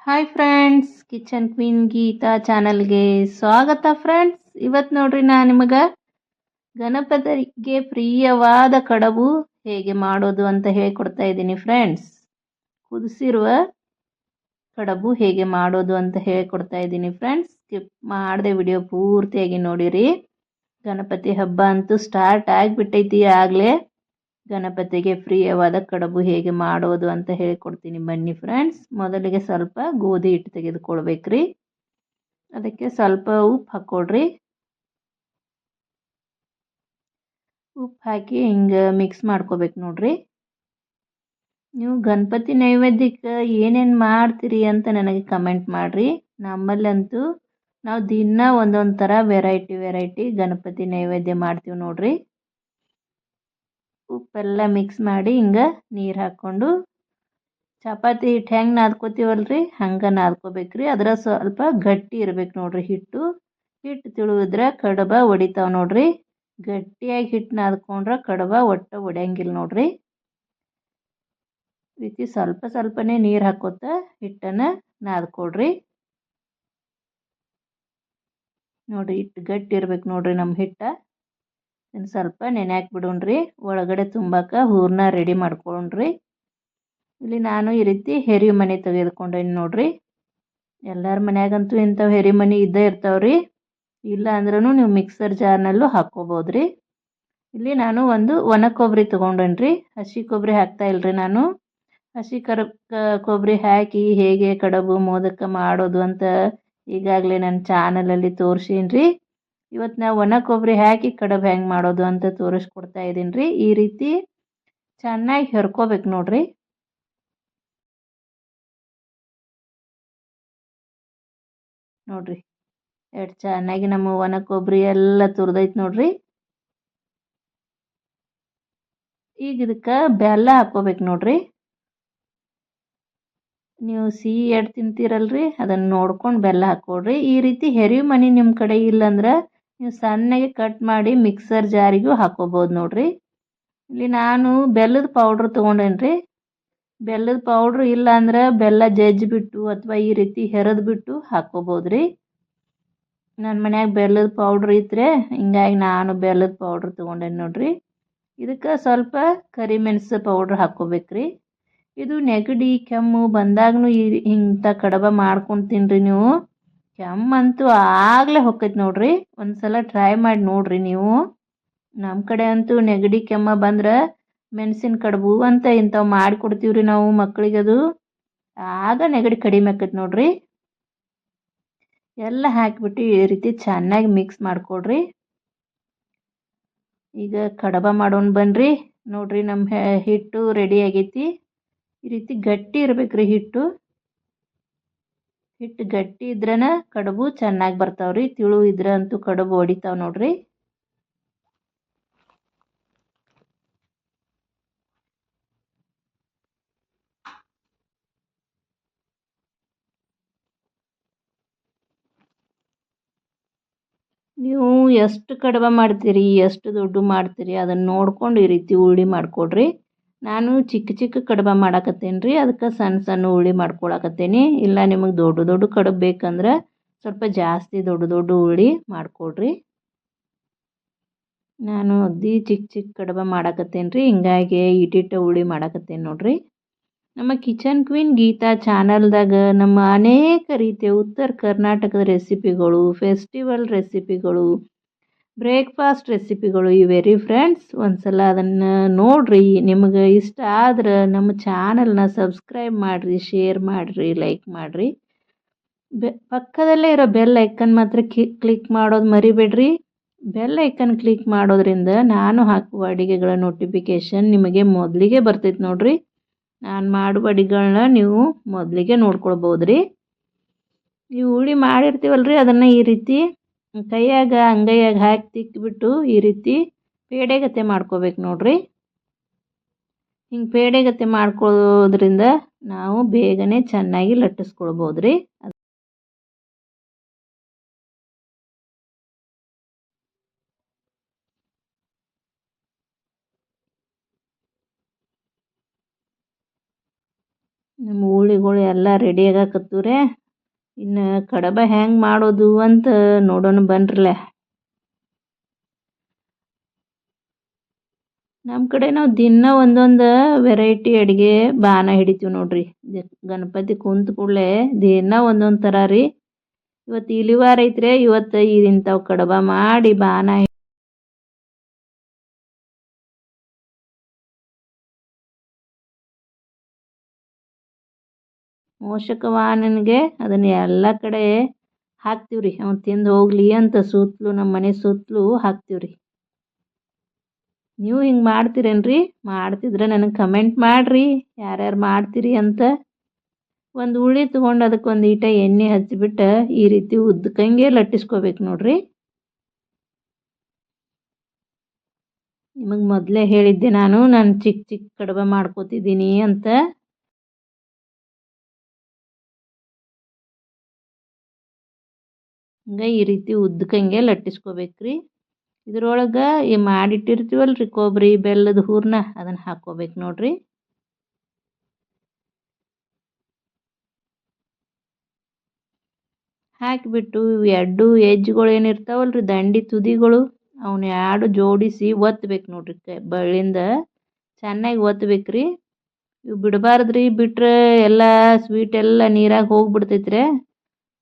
Hi friends, kitchen queen Geetha ಚಾನಲ್ಗೆ ಸ್ವಾಗತ friends. ಇವತ್ತು ನೋಡ್ರಿ ನಾನು ನಿಮಗೆ ಗಣಪತಿಗೆ ಪ್ರಿಯವಾದ ಕಡಬು ಹೇಗೆ ಮಾಡೋದು ಅಂತ ಹೇಳಿಕೊಡ್ತಾ ಇದ್ದೀನಿ ಫ್ರೆಂಡ್ಸ್. ಕುದಿಸಿರುವ ಕಡಬು ಹೇಗೆ ಮಾಡೋದು ಅಂತ ಹೇಳಿಕೊಡ್ತಾ ಇದ್ದೀನಿ ಫ್ರೆಂಡ್ಸ್. ಸ್ಕಿಪ್ ಮಾಡದೆ ವಿಡಿಯೋ ಪೂರ್ತಿಯಾಗಿ ನೋಡಿರಿ. ಗಣಪತಿ ಹಬ್ಬ ಅಂತೂ ಸ್ಟಾರ್ಟ್ ಆಗಿಬಿಟ್ಟೈತಿ. ಆಗಲೇ ಗಣಪತಿಗೆ ಪ್ರಿಯವಾದ ಕಡಬು ಹೇಗೆ ಮಾಡೋದು ಅಂತ ಹೇಳಿಕೊಡ್ತೀನಿ ಬನ್ನಿ ಫ್ರೆಂಡ್ಸ್. ಮೊದಲಿಗೆ ಸ್ವಲ್ಪ ಗೋಧಿ ಹಿಟ್ಟು ತೆಗೆದುಕೊಳ್ಬೇಕ್ರಿ. ಅದಕ್ಕೆ ಸ್ವಲ್ಪ ಉಪ್ಪು ಹಾಕ್ಕೊಡ್ರಿ. ಉಪ್ಪು ಹಾಕಿ ಹಿಂಗೆ ಮಿಕ್ಸ್ ಮಾಡ್ಕೋಬೇಕು ನೋಡ್ರಿ. ನೀವು ಗಣಪತಿ ನೈವೇದ್ಯಕ್ಕೆ ಏನೇನು ಮಾಡ್ತೀರಿ ಅಂತ ನನಗೆ ಕಮೆಂಟ್ ಮಾಡಿರಿ. ನಮ್ಮಲ್ಲಂತೂ ನಾವು ದಿನ ಒಂದೊಂದು ಥರ ವೆರೈಟಿ ಗಣಪತಿ ನೈವೇದ್ಯ ಮಾಡ್ತೀವಿ ನೋಡ್ರಿ. ಉಪ್ಪೆಲ್ಲ ಮಿಕ್ಸ್ ಮಾಡಿ ಹಿಂಗೆ ನೀರು ಹಾಕ್ಕೊಂಡು ಚಪಾತಿ ಹಿಟ್ಟು ಹೆಂಗೆ ನಾದ್ಕೋತೀವಲ್ರಿ ಹಂಗೆ ನಾದ್ಕೋಬೇಕ್ರಿ. ಅದರ ಸ್ವಲ್ಪ ಗಟ್ಟಿ ಇರ್ಬೇಕು ನೋಡ್ರಿ ಹಿಟ್ಟು ತಿಳಿದ್ರೆ ಕಡಬ ಒಡಿತಾವ ನೋಡ್ರಿ. ಗಟ್ಟಿಯಾಗಿ ಹಿಟ್ಟು ನಾದ್ಕೊಂಡ್ರೆ ಕಡಬ ಒಟ್ಟು ಒಡೆಯಂಗಿಲ್ಲ ನೋಡ್ರಿ. ರೀತಿ ಸ್ವಲ್ಪನೇ ನೀರು ಹಾಕೋತ ಹಿಟ್ಟನ್ನು ನಾದ್ಕೊಡ್ರಿ. ನೋಡ್ರಿ ಹಿಟ್ಟು ಗಟ್ಟಿ ಇರ್ಬೇಕು ನೋಡ್ರಿ ನಮ್ಮ ಹಿಟ್ಟು. ಇನ್ನು ಸ್ವಲ್ಪ ನೆನೆಯಾಕ್ ಬಿಡೋಣ್ರಿ. ಒಳಗಡೆ ತುಂಬಾಕ ಹೂರ್ಣ ರೆಡಿ ಮಾಡ್ಕೊಂಡ್ರಿ. ಇಲ್ಲಿ ನಾನು ಈ ರೀತಿ ಹೆರಿಮಣಿ ತೆಗೆದುಕೊಂಡೇನಿ ನೋಡ್ರಿ. ಎಲ್ಲರ ಮನ್ಯಾಗಂತೂ ಇಂಥವು ಹೆರಿಮಣಿ ಇದ್ದೇ ಇರ್ತಾವ್ರಿ. ಇಲ್ಲ ಅಂದ್ರೂ ನೀವು ಮಿಕ್ಸರ್ ಜಾರ್ನಲ್ಲೂ ಹಾಕ್ಕೋಬೋದ್ರಿ. ಇಲ್ಲಿ ನಾನು ಒಂದು ಒಣ ಕೊಬ್ಬರಿ ತೊಗೊಂಡೇನ್ರಿ. ಹಸಿ ಕೊಬ್ಬರಿ ಹಾಕ್ತಾ ಇಲ್ರಿ ನಾನು. ಹಸಿ ಕೊಬ್ಬರಿ ಹಾಕಿ ಹೇಗೆ ಕಡಬು ಮೋದಕ ಮಾಡೋದು ಅಂತ ಈಗಾಗಲೇ ನನ್ನ ಚಾನಲಲ್ಲಿ ತೋರಿಸೀನ್ರಿ. ಇವತ್ತು ನಾವು ಒಣ ಕೊಬ್ಬರಿ ಹಾಕಿ ಕಡಬು ಹೆಂಗೆ ಮಾಡೋದು ಅಂತ ತೋರಿಸ್ಕೊಡ್ತಾ ಇದ್ದೀನಿ ರೀ. ಈ ರೀತಿ ಚೆನ್ನಾಗಿ ಹೆರ್ಕೋಬೇಕು ನೋಡ್ರಿ. ನೋಡ್ರಿ ಎಷ್ಟು ಚೆನ್ನಾಗಿ ನಮ್ಮ ಒಣ ಕೊಬ್ಬರಿ ಎಲ್ಲ ತುರಿದೈತೆ ನೋಡ್ರಿ. ಈಗ ಇದಕ್ಕೆ ಬೆಲ್ಲ ಹಾಕ್ಕೋಬೇಕು ನೋಡ್ರಿ. ನೀವು ಸಿಹಿ ಎಷ್ಟು ತಿಂತೀರಲ್ರಿ ಅದನ್ನು ನೋಡ್ಕೊಂಡು ಬೆಲ್ಲ ಹಾಕ್ಕೊಡ್ರಿ. ಈ ರೀತಿ ಹೆರಿಮಣಿ ನಿಮ್ಮ ಕಡೆ ಇಲ್ಲಂದ್ರೆ ನೀವು ಸಣ್ಣಗೆ ಕಟ್ ಮಾಡಿ ಮಿಕ್ಸರ್ ಜಾರಿಗೂ ಹಾಕ್ಕೋಬೋದು ನೋಡ್ರಿ. ಇಲ್ಲಿ ನಾನು ಬೆಲ್ಲದ ಪೌಡ್ರ್ ತೊಗೊಂಡೇನ್ರಿ. ಬೆಲ್ಲದ ಪೌಡ್ರ್ ಇಲ್ಲ ಅಂದ್ರೆ ಬೆಲ್ಲ ಜಜ್ಜಿಬಿಟ್ಟು ಅಥವಾ ಈ ರೀತಿ ಹೆರೆದ್ಬಿಟ್ಟು ಹಾಕ್ಕೋಬೋದ್ರಿ. ನನ್ನ ಮನ್ಯಾಗ ಬೆಲ್ಲದ ಪೌಡ್ರ್ ಇದ್ರೆ ಹಿಂಗಾಗಿ ನಾನು ಬೆಲ್ಲದ ಪೌಡ್ರ್ ತೊಗೊಂಡೇನಿ ನೋಡ್ರಿ. ಇದಕ್ಕೆ ಸ್ವಲ್ಪ ಕರಿಮೆಣಸು ಪೌಡ್ರ್ ಹಾಕ್ಕೋಬೇಕ್ರಿ. ಇದು ನೆಗಡಿ ಕೆಮ್ಮು ಬಂದಾಗೂ ಇಂಥ ಕಡಬ ಮಾಡ್ಕೊಂಡು ತಿನ್ನಿರಿ ನೀವು. ಕೆಮ್ಮಂತೂ ಆಗಲೇ ಹೊಕ್ಕೈತೆ ನೋಡ್ರಿ. ಒಂದ್ಸಲ ಟ್ರೈ ಮಾಡಿ ನೋಡ್ರಿ ನೀವು. ನಮ್ಮ ಕಡೆ ಅಂತೂ ನೆಗಡಿ ಕೆಮ್ಮ ಬಂದ್ರೆ ಮೆಣಸಿನ ಕಡುಬು ಅಂತ ಇಂಥವು ಮಾಡಿಕೊಡ್ತೀವಿ ರೀ ನಾವು ಮಕ್ಕಳಿಗೆ. ಅದು ಆಗ ನೆಗಡಿ ಕಡಿಮೆ ಆಕೈತೆ ನೋಡ್ರಿ. ಎಲ್ಲ ಹಾಕಿಬಿಟ್ಟು ಈ ರೀತಿ ಚೆನ್ನಾಗಿ ಮಿಕ್ಸ್ ಮಾಡಿಕೊಡ್ರಿ. ಈಗ ಕಡಬ ಮಾಡೋಣ ಬನ್ನಿರಿ. ನೋಡ್ರಿ ನಮ್ಮ ಹಿಟ್ಟು ರೆಡಿ ಆಗೈತಿ. ಈ ರೀತಿ ಗಟ್ಟಿ ಇರ್ಬೇಕ್ರಿ ಹಿಟ್ಟು ಗಟ್ಟಿ ಇದ್ರನ ಕಡುಬು ಚೆನ್ನಾಗಿ ಬರ್ತಾವ್ರಿ. ತಿಳು ಇದ್ರೆ ಅಂತೂ ಕಡುಬು ಹೊಡಿತಾವ ನೋಡ್ರಿ. ನೀವು ಎಷ್ಟು ಕಡಬ ಮಾಡ್ತೀರಿ ಎಷ್ಟು ದೊಡ್ಡ ಮಾಡ್ತೀರಿ ಅದನ್ನು ನೋಡ್ಕೊಂಡು ಈ ರೀತಿ ಉಳ್ಳಿ ಮಾಡಿಕೊಡ್ರಿ. ನಾನು ಚಿಕ್ಕ ಕಡಬ ಮಾಡಾಕತ್ತೇನೆ ರೀ. ಅದಕ್ಕೆ ಸಣ್ಣ ಉಳ್ಳಿ ಮಾಡ್ಕೊಳಕತ್ತೇನಿ. ಇಲ್ಲ ನಿಮಗೆ ದೊಡ್ಡ ಕಡುಬು ಬೇಕಂದ್ರೆ ಸ್ವಲ್ಪ ಜಾಸ್ತಿ ದೊಡ್ಡ ಉಳ್ಳಿ ಮಾಡಿಕೊಡ್ರಿ. ನಾನು ಅಗದಿ ಚಿಕ್ಕ ಕಡಬ ಮಾಡಾಕತ್ತೇನೆ ರೀ. ಹಿಂಗಾಗಿ ಇಟ್ಟಿಟ್ಟ ಉಳ್ಳಿ ಮಾಡಾಕತ್ತೇನೆ ನೋಡ್ರಿ. ನಮ್ಮ ಕಿಚನ್ ಕ್ವೀನ್ ಗೀತಾ ಚಾನಲ್ದಾಗ ನಮ್ಮ ಅನೇಕ ರೀತಿಯ ಉತ್ತರ ಕರ್ನಾಟಕದ ರೆಸಿಪಿಗಳು, ಫೆಸ್ಟಿವಲ್ ರೆಸಿಪಿಗಳು, ಬ್ರೇಕ್ಫಾಸ್ಟ್ ರೆಸಿಪಿಗಳು ಇವೆ ರೀ ಫ್ರೆಂಡ್ಸ್. ಒಂದ್ಸಲ ಅದನ್ನು ನೋಡ್ರಿ. ನಿಮಗೆ ಇಷ್ಟ ಆದ್ರೆ ನಮ್ಮ ಚಾನಲ್ನ ಸಬ್ಸ್ಕ್ರೈಬ್ ಮಾಡಿರಿ, ಶೇರ್ ಮಾಡಿರಿ, ಲೈಕ್ ಮಾಡಿರಿ. ಪಕ್ಕದಲ್ಲೇ ಇರೋ ಬೆಲ್ ಐಕನ್ ಮಾತ್ರ ಕ್ಲಿಕ್ ಮಾಡೋದು ಮರಿಬೇಡ್ರಿ. ಬೆಲ್ ಐಕನ್ ಕ್ಲಿಕ್ ಮಾಡೋದ್ರಿಂದ ನಾನು ಹಾಕುವ ಅಡುಗೆಗಳ ನೋಟಿಫಿಕೇಷನ್ ನಿಮಗೆ ಮೊದಲಿಗೆ ಬರ್ತೈತೆ ನೋಡ್ರಿ. ನಾನು ಮಾಡುವ ಅಡುಗೆಗಳನ್ನ ನೀವು ಮೊದಲಿಗೆ ನೋಡ್ಕೊಳ್ಬೋದ್ರಿ. ಈ ಉಳ್ಳಿ ಮಾಡಿರ್ತೀವಲ್ರಿ ಅದನ್ನು ಈ ರೀತಿ ಕೈಯಾಗ ಅಂಗೈಯಾಗ ಹಾಕಿ ತಿಕ್ಕಿಬಿಟ್ಟು ಈ ರೀತಿ ಪೇಡೆಗತೆ ಮಾಡ್ಕೋಬೇಕು ನೋಡ್ರಿ. ಹಿಂಗೆ ಪೇಡೆಗತೆ ಮಾಡ್ಕೊಳ್ಳೋದ್ರಿಂದ ನಾವು ಬೇಗನೆ ಚೆನ್ನಾಗಿ ಲಟ್ಟಿಸ್ಕೊಳ್ಬೋದ್ರಿ. ನಮ್ಮ ಹುಳಿಗಳು ಎಲ್ಲ ರೆಡಿ ಆಗಾಕತ್ತವ್ರೆ. ಇನ್ನು ಕಡಬ ಹೆಂಗೆ ಮಾಡೋದು ಅಂತ ನೋಡೋಣ ಬನ್ರಲ್ಲ. ನಮ್ಮ ಕಡೆ ನಾವು ದಿನ ಒಂದೊಂದು ವೆರೈಟಿ ಅಡುಗೆ ಬಾನ ಹಿಡಿತೀವಿ ನೋಡ್ರಿ. ಗಣಪತಿ ಕುಂತ ಕೂಡಲೇ ದಿನ ಒಂದೊಂದು ಥರ ರೀ. ಇವತ್ತು ಇಲಿವಾರ ಐತ್ರಿ, ಇವತ್ತು ಇಂಥವು ಕಡಬ ಮಾಡಿ ಬಾನ ಮೋಷಕ ವಾಹನನಿಗೆ ಅದನ್ನ ಎಲ್ಲ ಕಡೆ ಹಾಕ್ತೀವ್ರಿ. ಅವ್ನು ತಿಂದು ಹೋಗ್ಲಿ ಅಂತ ಸುತ್ತಲೂ ನಮ್ಮ ಮನೆ ಸುತ್ತಲೂ ಹಾಕ್ತೀವ್ರಿ. ನೀವು ಹಿಂಗೆ ಮಾಡ್ತೀರೇನ್ರಿ? ಮಾಡ್ತಿದ್ರೆ ನನಗೆ ಕಮೆಂಟ್ ಮಾಡಿರಿ ಯಾರ್ಯಾರು ಮಾಡ್ತೀರಿ ಅಂತ. ಒಂದು ಉಳ್ಳಿ ತೊಗೊಂಡು ಅದಕ್ಕೆ ಒಂದು ಈಟ ಎಣ್ಣೆ ಹಚ್ಚಿಬಿಟ್ಟು ಈ ರೀತಿ ಉದ್ದಕ್ಕಂಗೆ ಲಟ್ಟಿಸ್ಕೋಬೇಕು ನೋಡ್ರಿ. ನಿಮಗೆ ಮೊದಲೇ ಹೇಳಿದ್ದೆ ನಾನು ಚಿಕ್ಕ ಚಿಕ್ಕ ಕಡಬ ಮಾಡ್ಕೋತಿದ್ದೀನಿ ಅಂತ. ಹಂಗೆ ಈ ರೀತಿ ಉದ್ದಕ್ಕಂಗೆ ಲಟ್ಟಿಸ್ಕೋಬೇಕ್ರಿ. ಇದ್ರೊಳಗೆ ಈ ಮಾಡಿಟ್ಟಿರ್ತೀವಲ್ರಿ ಕೊಬ್ಬರಿ ಬೆಲ್ಲದ ಹೂರಣ ಅದನ್ನು ಹಾಕ್ಕೋಬೇಕು ನೋಡ್ರಿ. ಹಾಕಿಬಿಟ್ಟು ಎರಡು ಎಜ್ಜುಗಳು ಏನಿರ್ತಾವಲ್ರಿ ದಂಡಿ ತುದಿಗಳು ಅವನ್ನ ಎರಡು ಜೋಡಿಸಿ ಒತ್ತಬೇಕು ನೋಡ್ರಿ. ಬಳ್ಳಿಂದ ಚೆನ್ನಾಗಿ ಒತ್ತಬೇಕ್ರಿ. ಇವು ಬಿಡಬಾರ್ದ್ರಿ, ಬಿಟ್ರೆ ಎಲ್ಲ ಸ್ವೀಟ್ ಎಲ್ಲ ನೀರಾಗ ಹೋಗ್ಬಿಡ್ತೈತ್ರಿ.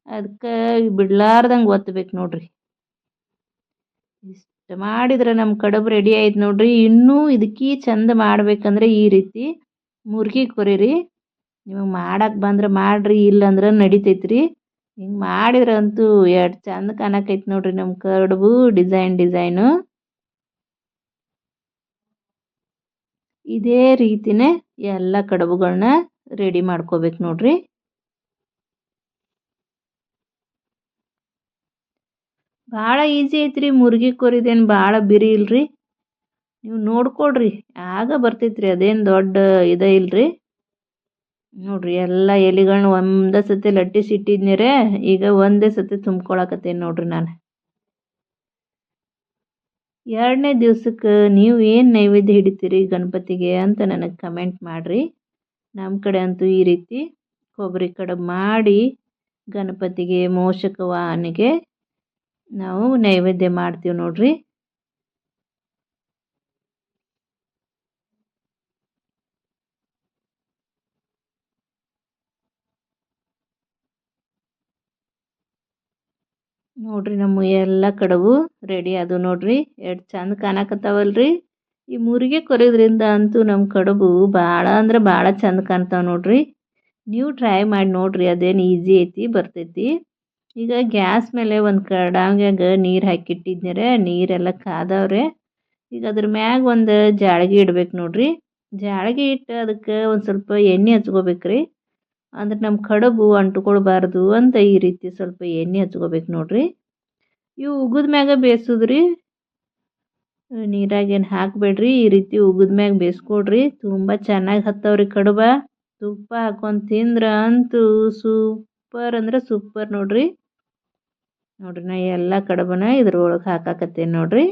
ಅದಕ್ಕೆ ಬಿಡ್ಲಾರ್ದಂಗೆ ಒತ್ತಬೇಕು ನೋಡ್ರಿ. ಇಷ್ಟು ಮಾಡಿದ್ರೆ ನಮ್ಮ ಕಡುಬು ರೆಡಿ ಆಯ್ತು ನೋಡ್ರಿ. ಇನ್ನೂ ಇದಕ್ಕೆ ಚಂದ ಮಾಡ್ಬೇಕಂದ್ರೆ ಈ ರೀತಿ ಮುರ್ಗಿ ಕೊರಿರಿ. ನಿಮಗೆ ಮಾಡಕ್ಕೆ ಬಂದ್ರೆ ಮಾಡ್ರಿ, ಇಲ್ಲಂದ್ರೆ ನಡಿತೈತ್ರಿ. ಹಿಂಗೆ ಮಾಡಿದ್ರೆ ಅಂತೂ ಎಷ್ಟು ಚಂದ ಕಾಣಕೈತಿ ನೋಡ್ರಿ ನಮ್ಮ ಕಡುಬು ಡಿಸೈನು. ಇದೇ ರೀತಿನೇ ಎಲ್ಲ ಕಡುಬುಗಳನ್ನ ರೆಡಿ ಮಾಡ್ಕೋಬೇಕು ನೋಡ್ರಿ. ಭಾಳ ಈಸಿ ಐತ್ರಿ. ಮುರ್ಗಿ ಕೊರಿದೇನು ಭಾಳ ಬಿರಿ ಇಲ್ರಿ. ನೀವು ನೋಡ್ಕೊಳ್ರಿ ಆಗ ಬರ್ತೈತ್ರಿ, ಅದೇನು ದೊಡ್ಡ ಇಲ್ರಿ. ನೋಡ್ರಿ ಎಲ್ಲ ಎಲೆಗಳನ್ನ ಒಂದೇ ಸತಿ ಲಟ್ಟಿಸಿಟ್ಟಿದ್ನಿರೇ, ಈಗ ಒಂದೇ ಸತಿ ತುಂಬ್ಕೊಳಕತ್ತೇನೆ ನೋಡ್ರಿ ನಾನು. 2ನೇ ದಿವ್ಸಕ್ಕೆ ನೀವು ಏನು ನೈವೇದ್ಯ ಹಿಡಿತೀರಿ ಗಣಪತಿಗೆ ಅಂತ ನನಗೆ ಕಮೆಂಟ್ ಮಾಡಿರಿ. ನಮ್ಮ ಕಡೆ ಅಂತೂ ಈ ರೀತಿ ಕೊಬ್ಬರಿ ಕಡುಬು ಮಾಡಿ ಗಣಪತಿಗೆ ಮೋಷಕ ವಾಹನಿಗೆ ನಾವು ನೈವೇದ್ಯ ಮಾಡ್ತೀವಿ ನೋಡ್ರಿ. ನೋಡ್ರಿ ನಮ್ಮ ಎಲ್ಲ ಕಡುಬು ರೆಡಿ ಅದು ನೋಡ್ರಿ. ಎಷ್ಟು ಚಂದ ಕಾಣಕತ್ತಾವಲ್ರಿ. ಈ ಮುರಿಗೆ ಕೊರಿದ್ರಿಂದ ಅಂತೂ ನಮ್ಮ ಕಡುಬು ಭಾಳ ಅಂದ್ರೆ ಭಾಳ ಚಂದ ಕಾಣ್ತಾವೆ ನೋಡ್ರಿ. ನೀವು ಟ್ರೈ ಮಾಡಿ ನೋಡ್ರಿ, ಅದೇನು ಈಸಿ ಐತಿ, ಬರ್ತೈತಿ. ಈಗ ಗ್ಯಾಸ್ ಮೇಲೆ ಒಂದು ಕಡಾವ್ಯಾಗ ನೀರು ಹಾಕಿಟ್ಟಿದ್ನರೆ, ನೀರೆಲ್ಲ ಕಾದವ್ರೆ. ಈಗ ಅದ್ರ ಮ್ಯಾಗ ಒಂದು ಜಾಳ್ಗೆ ಇಡ್ಬೇಕು ನೋಡ್ರಿ. ಜಾಳ್ಗೆ ಇಟ್ಟು ಅದಕ್ಕೆ ಒಂದು ಸ್ವಲ್ಪ ಎಣ್ಣೆ ಹಚ್ಕೋಬೇಕ್ರಿ. ಅಂದ್ರೆ ನಮ್ಮ ಕಡುಬು ಅಂಟ್ಕೊಳ್ಬಾರ್ದು ಅಂತ ಈ ರೀತಿ ಸ್ವಲ್ಪ ಎಣ್ಣೆ ಹಚ್ಕೋಬೇಕು ನೋಡ್ರಿ. ಇವು ಉಗಿದ ಮ್ಯಾಗ ಬೇಯಿಸೋದ್ರಿ, ನೀರಾಗೇನು ಹಾಕಬೇಡ್ರಿ. ಈ ರೀತಿ ಉಗಿದ ಮ್ಯಾಗ ಬೇಯಿಸ್ಕೊಡ್ರಿ. ತುಂಬ ಚೆನ್ನಾಗಿ ಹತ್ತವ್ರಿ ಕಡುಬ. ತುಪ್ಪ ಹಾಕೊಂಡು ತಿಂದ್ರೆ ಅಂತೂ ಸೂಪರ್ ಅಂದ್ರೆ ಸೂಪರ್ ನೋಡ್ರಿ. ನೋಡ್ರಿ ನಾ ಎಲ್ಲ ಕಡುಬನ ಇದ್ರೊಳಗೆ ಹಾಕಾಕತ್ತೇನೆ ನೋಡ್ರಿ.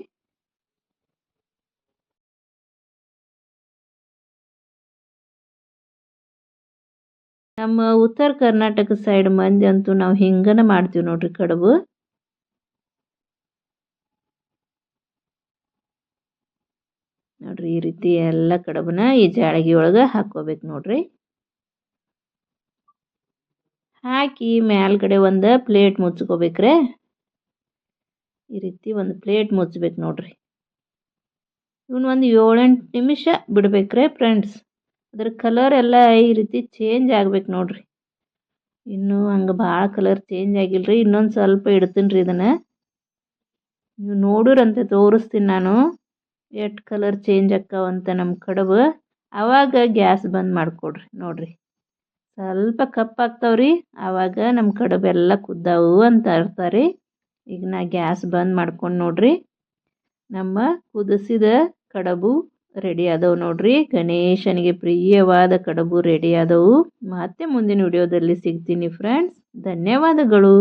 ನಮ್ಮ ಉತ್ತರ ಕರ್ನಾಟಕ ಸೈಡ್ ಮಂದಿ ಅಂತೂ ನಾವು ಹಿಂಗನ ಮಾಡ್ತೀವಿ ನೋಡ್ರಿ ಕಡುಬು. ನೋಡ್ರಿ ಈ ರೀತಿ ಎಲ್ಲ ಕಡುಬನ ಈ ಜಾಳಗಿ ಒಳಗೆ ಹಾಕ್ಕೋಬೇಕು ನೋಡ್ರಿ. ಹಾಕಿ ಮೇಲ್ಗಡೆ ಒಂದು ಪ್ಲೇಟ್ ಮುಚ್ಕೋಬೇಕ್ರೆ. ಈ ರೀತಿ ಒಂದು ಪ್ಲೇಟ್ ಮುಚ್ಚಬೇಕು ನೋಡ್ರಿ. ಇವನು ಒಂದು 7-8 ನಿಮಿಷ ಬಿಡ್ಬೇಕ್ರೆ ಫ್ರೆಂಡ್ಸ್. ಅದ್ರ ಕಲರ್ ಎಲ್ಲ ಈ ರೀತಿ ಚೇಂಜ್ ಆಗ್ಬೇಕು ನೋಡ್ರಿ. ಇನ್ನೂ ಹಂಗೆ ಭಾಳ ಕಲರ್ ಚೇಂಜ್ ಆಗಿಲ್ರಿ. ಇನ್ನೊಂದು ಸ್ವಲ್ಪ ಇಡ್ತೀನಿ ರೀ ಇದನ್ನು. ನೀವು ನೋಡಿರಂತೆ ತೋರಿಸ್ತೀನಿ ನಾನು ಎಷ್ಟು ಕಲರ್ ಚೇಂಜ್ ಆಕ್ಕಾವಂತ ನಮ್ಮ ಕಡುಬು. ಆವಾಗ ಗ್ಯಾಸ್ ಬಂದ್ ಮಾಡಿಕೊಡ್ರಿ. ನೋಡ್ರಿ ಸ್ವಲ್ಪ ಕಪ್ಪಾಗ್ತಾವ್ರಿ, ಆವಾಗ ನಮ್ಮ ಕಡುಬೆಲ್ಲ ಕುದ್ದಾವು ಅಂತ ಅರ್ಥ ರೀ. ಈಗ ನಾ ಗ್ಯಾಸ್ ಬಂದ್ ಮಾಡ್ಕೊಂಡು ನೋಡ್ರಿ, ನಮ್ಮ ಕುದಿಸಿದ ಕಡುಬು ರೆಡಿ ಆದವು ನೋಡ್ರಿ. ಗಣೇಶನಿಗೆ ಪ್ರಿಯವಾದ ಕಡುಬು ರೆಡಿ ಆದವು. ಮತ್ತೆ ಮುಂದಿನ ವಿಡಿಯೋದಲ್ಲಿ ಸಿಗ್ತೀನಿ ಫ್ರೆಂಡ್ಸ್. ಧನ್ಯವಾದಗಳು.